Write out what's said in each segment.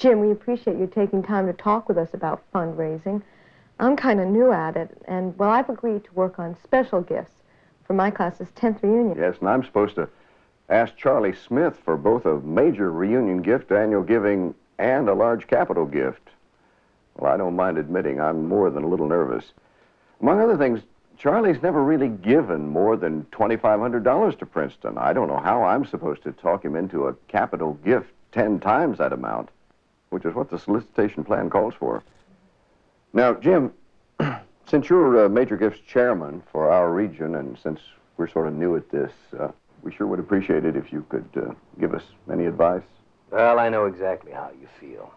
Jim, we appreciate you taking time to talk with us about fundraising. I'm kind of new at it, and, well, I've agreed to work on special gifts for my class's 10th reunion. Yes, and I'm supposed to ask Charlie Smith for both a major reunion gift, annual giving, and a large capital gift. Well, I don't mind admitting I'm more than a little nervous. Among other things, Charlie's never really given more than $2,500 to Princeton. I don't know how I'm supposed to talk him into a capital gift 10 times that amount, which is what the solicitation plan calls for. Now, Jim, since you're Major Gifts Chairman for our region, and since we're sort of new at this, we sure would appreciate it if you could give us any advice. Well, I know exactly how you feel.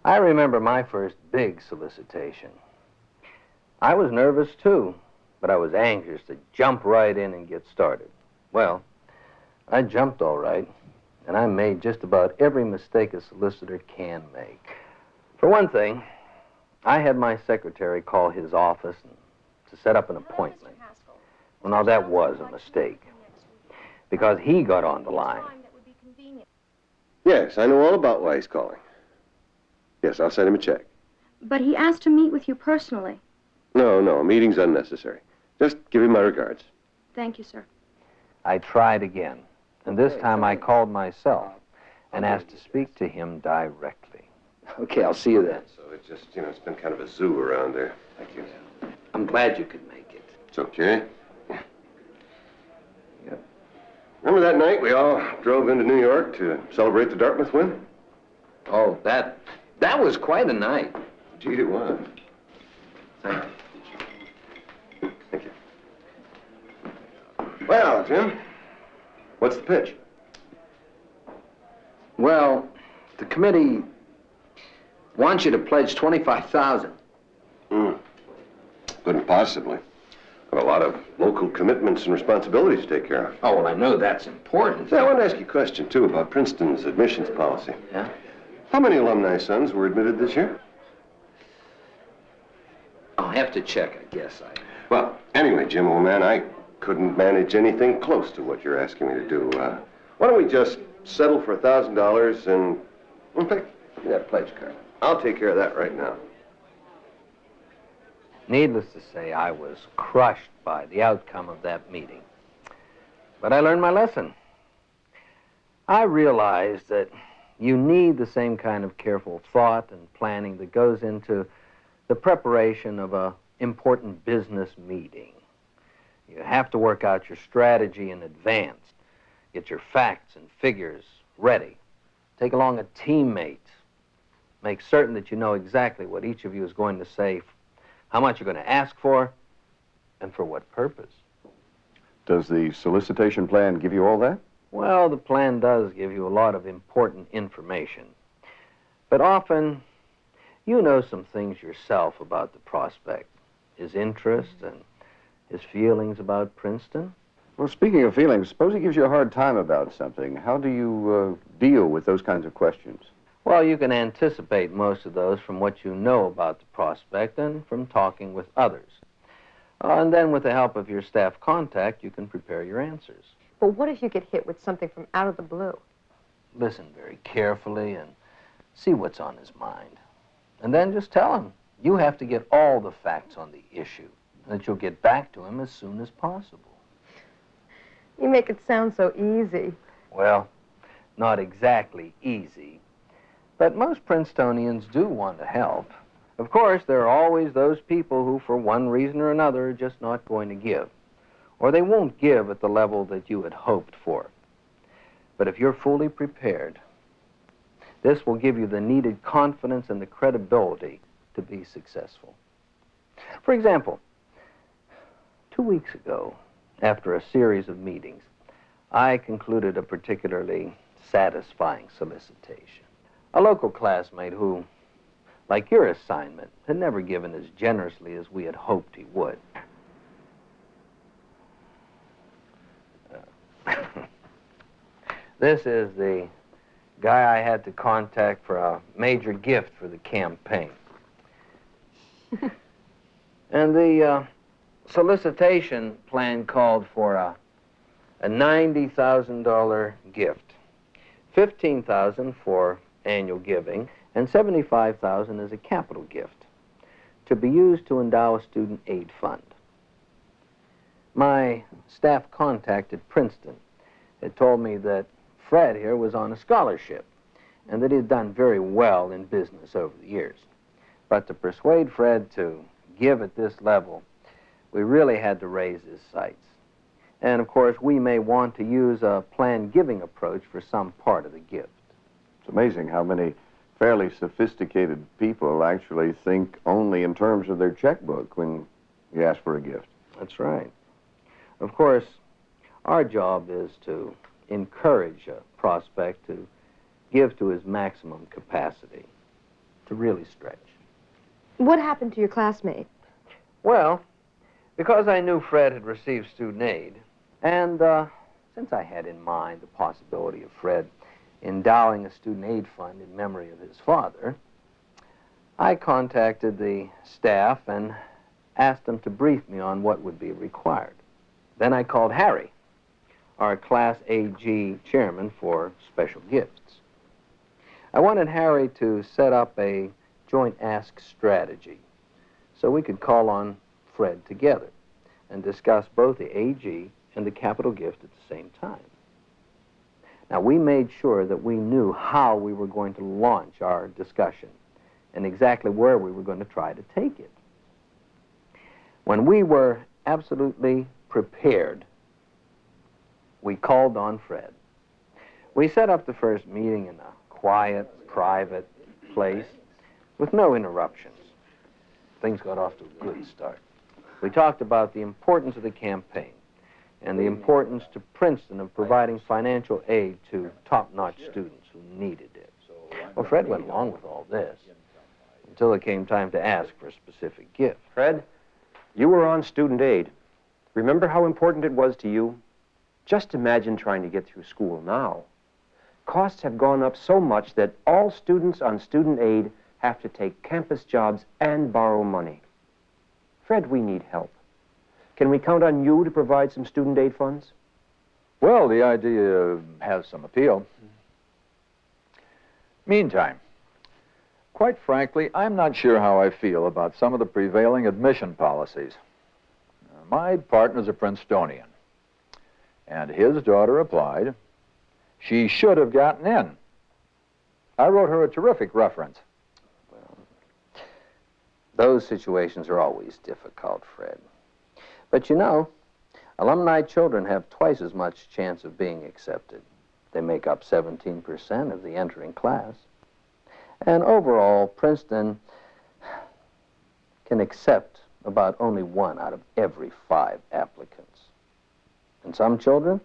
I remember my first big solicitation. I was nervous, too, but I was anxious to jump right in and get started. Well, I jumped all right, and I made just about every mistake a solicitor can make. For one thing, I had my secretary call his office to set up an appointment. Well, now, that was a mistake, because he got on the line. Yes, I know all about why he's calling. Yes, I'll send him a check. But he asked to meet with you personally. No, a meeting's unnecessary. Just give him my regards. Thank you, sir. I tried again, and this time I called myself and asked to speak to him directly. Okay, I'll see you then. So it's just, it's been kind of a zoo around there. Thank you. I'm glad you could make it. It's okay. Yeah. Remember that night we all drove into New York to celebrate the Dartmouth win? Oh, that was quite a night. Gee, it was. Thank you. Thank you. Well, Jim, what's the pitch? Well, the committee wants you to pledge $25,000. Couldn't possibly. I've a lot of local commitments and responsibilities to take care of. Oh, well, I know that's important. Say, I want to ask you a question, too, about Princeton's admissions policy. Yeah? How many alumni sons were admitted this year? I'll have to check, I guess. Well, anyway, Jim, old man, I couldn't manage anything close to what you're asking me to do. Why don't we just settle for $1,000 and... In fact, give me that pledge card. I'll take care of that right now. Needless to say, I was crushed by the outcome of that meeting. But I learned my lesson. I realized that you need the same kind of careful thought and planning that goes into the preparation of an important business meeting. You have to work out your strategy in advance, get your facts and figures ready, take along a teammate, make certain that you know exactly what each of you is going to say, how much you're going to ask for, and for what purpose. Does the solicitation plan give you all that? Well, the plan does give you a lot of important information. But often, you know some things yourself about the prospect, his interests and his feelings about Princeton. Well, speaking of feelings, suppose he gives you a hard time about something. How do you deal with those kinds of questions? Well, you can anticipate most of those from what you know about the prospect and from talking with others. And then with the help of your staff contact, you can prepare your answers. But what if you get hit with something from out of the blue? Listen very carefully and see what's on his mind. And then just tell him you have to get all the facts on the issue, and that you'll get back to him as soon as possible. You make it sound so easy. Well, not exactly easy. But most Princetonians do want to help. Of course, there are always those people who, for one reason or another, are just not going to give. Or they won't give at the level that you had hoped for. But if you're fully prepared, this will give you the needed confidence and the credibility to be successful. For example, 2 weeks ago, after a series of meetings, I concluded a particularly satisfying solicitation. A local classmate who, like your assignment, had never given as generously as we had hoped he would. This is the guy I had to contact for a major gift for the campaign. And the solicitation plan called for a $90,000 gift. $15,000 for annual giving, and $75,000 as a capital gift to be used to endow a student aid fund. My staff contacted Princeton. It told me that Fred here was on a scholarship and that he had done very well in business over the years. But to persuade Fred to give at this level, we really had to raise his sights. And of course, we may want to use a planned giving approach for some part of the gift. It's amazing how many fairly sophisticated people actually think only in terms of their checkbook when you ask for a gift. That's right. Of course, our job is to encourage a prospect to give to his maximum capacity, to really stretch. What happened to your classmate? Well, because I knew Fred had received student aid, and since I had in mind the possibility of Fred endowing a student aid fund in memory of his father, I contacted the staff and asked them to brief me on what would be required. Then I called Harry, our Class AG chairman for special gifts. I wanted Harry to set up a joint ask strategy so we could call on Fred together and discuss both the AG and the capital gift at the same time. Now, we made sure that we knew how we were going to launch our discussion and exactly where we were going to try to take it. When we were absolutely prepared, we called on Fred. We set up the first meeting in a quiet, private place with no interruptions. Things got off to a good start. We talked about the importance of the campaign and the importance to Princeton of providing financial aid to top-notch students who needed it. Well, Fred went along with all this until it came time to ask for a specific gift. Fred, you were on student aid. Remember how important it was to you? Just imagine trying to get through school now. Costs have gone up so much that all students on student aid have to take campus jobs and borrow money. Fred, we need help. Can we count on you to provide some student aid funds? Well, the idea has some appeal. Meantime, quite frankly, I'm not sure how I feel about some of the prevailing admission policies. My partner's a Princetonian, and his daughter applied. She should have gotten in. I wrote her a terrific reference. Well, those situations are always difficult, Fred. But you know, alumni children have twice as much chance of being accepted. They make up 17% of the entering class. And overall, Princeton can accept about only 1 out of every 5 applicants. And some children,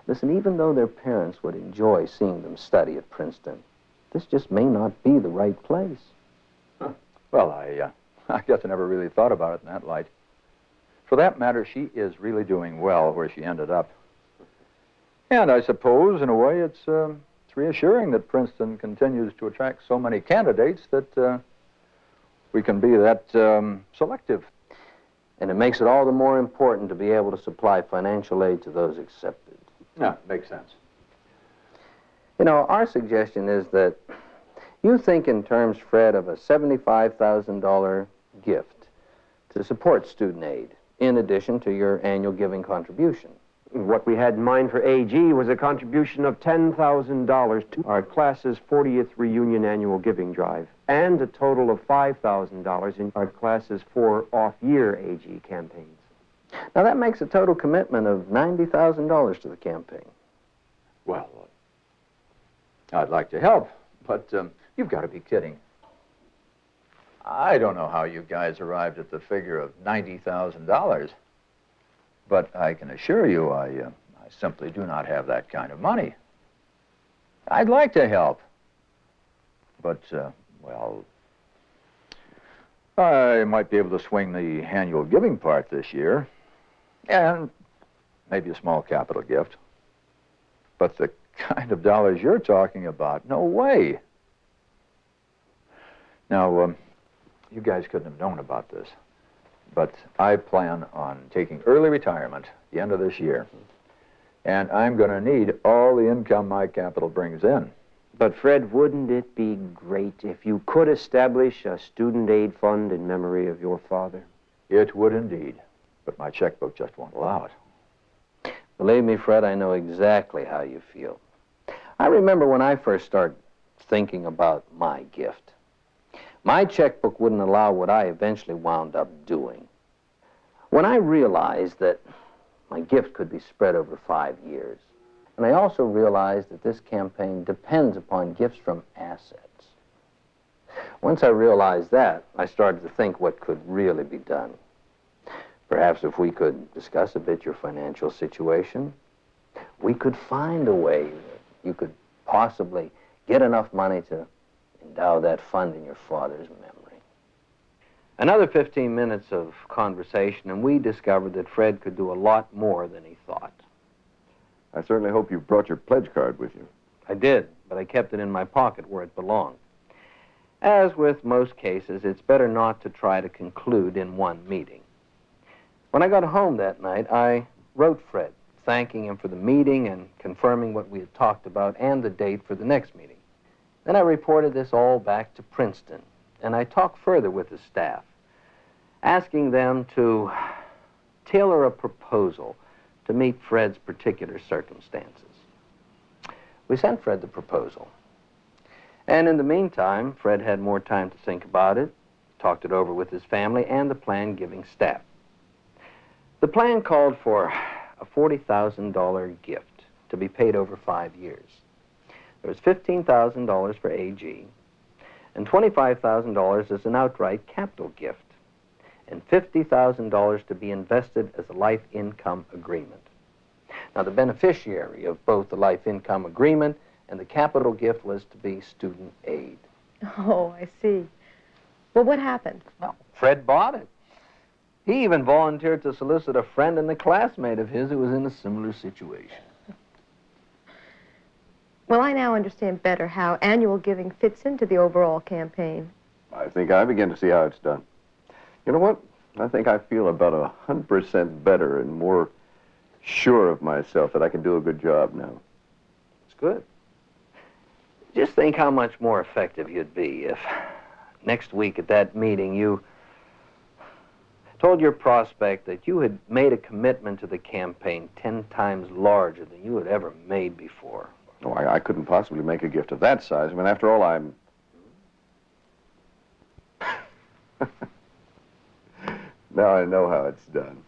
listen, even though their parents would enjoy seeing them study at Princeton, this just may not be the right place. Huh. Well, I guess I never really thought about it in that light. For that matter, she is really doing well where she ended up. And I suppose, in a way, it's reassuring that Princeton continues to attract so many candidates that we can be that selective. And it makes it all the more important to be able to supply financial aid to those accepted. Yeah, makes sense. You know, our suggestion is that you think in terms, Fred, of a $75,000 gift to support student aid, in addition to your annual giving contribution. What we had in mind for AG was a contribution of $10,000 to our class's 40th reunion annual giving drive, and a total of $5,000 in our class's 4 off-year AG campaigns. Now, that makes a total commitment of $90,000 to the campaign. Well, I'd like to help, but you've got to be kidding. I don't know how you guys arrived at the figure of $90,000, but I can assure you I simply do not have that kind of money. I'd like to help, but, well, I might be able to swing the annual giving part this year, and maybe a small capital gift. But the kind of dollars you're talking about, no way. Now, you guys couldn't have known about this, but I plan on taking early retirement at the end of this year. And I'm going to need all the income my capital brings in. But, Fred, wouldn't it be great if you could establish a student aid fund in memory of your father? It would indeed, but my checkbook just won't allow it. Believe me, Fred, I know exactly how you feel. I remember when I first started thinking about my gift. My checkbook wouldn't allow what I eventually wound up doing. When I realized that my gift could be spread over 5 years, and I also realized that this campaign depends upon gifts from assets. Once I realized that, I started to think what could really be done. Perhaps if we could discuss a bit your financial situation, we could find a way that you could possibly get enough money to endow that fund in your father's memory. Another 15 minutes of conversation, and we discovered that Fred could do a lot more than he thought. I certainly hope you brought your pledge card with you. I did, but I kept it in my pocket where it belonged. As with most cases, it's better not to try to conclude in one meeting. When I got home that night, I wrote Fred, thanking him for the meeting and confirming what we had talked about and the date for the next meeting. Then I reported this all back to Princeton, and I talked further with the staff, asking them to tailor a proposal to meet Fred's particular circumstances. We sent Fred the proposal. And in the meantime, Fred had more time to think about it, talked it over with his family and the plan-giving staff. The plan called for a $40,000 gift to be paid over 5 years. There was $15,000 for AG, and $25,000 as an outright capital gift, and $50,000 to be invested as a life income agreement. Now, the beneficiary of both the life income agreement and the capital gift was to be student aid. Oh, I see. Well, what happened? Well, Fred bought it. He even volunteered to solicit a friend and a classmate of his who was in a similar situation. Well, I now understand better how annual giving fits into the overall campaign. I think I begin to see how it's done. You know what? I think I feel about 100% better and more sure of myself that I can do a good job now. It's good. Just think how much more effective you'd be if next week at that meeting you told your prospect that you had made a commitment to the campaign 10 times larger than you had ever made before. Oh, I couldn't possibly make a gift of that size. I mean, after all, I'm... Now I know how it's done.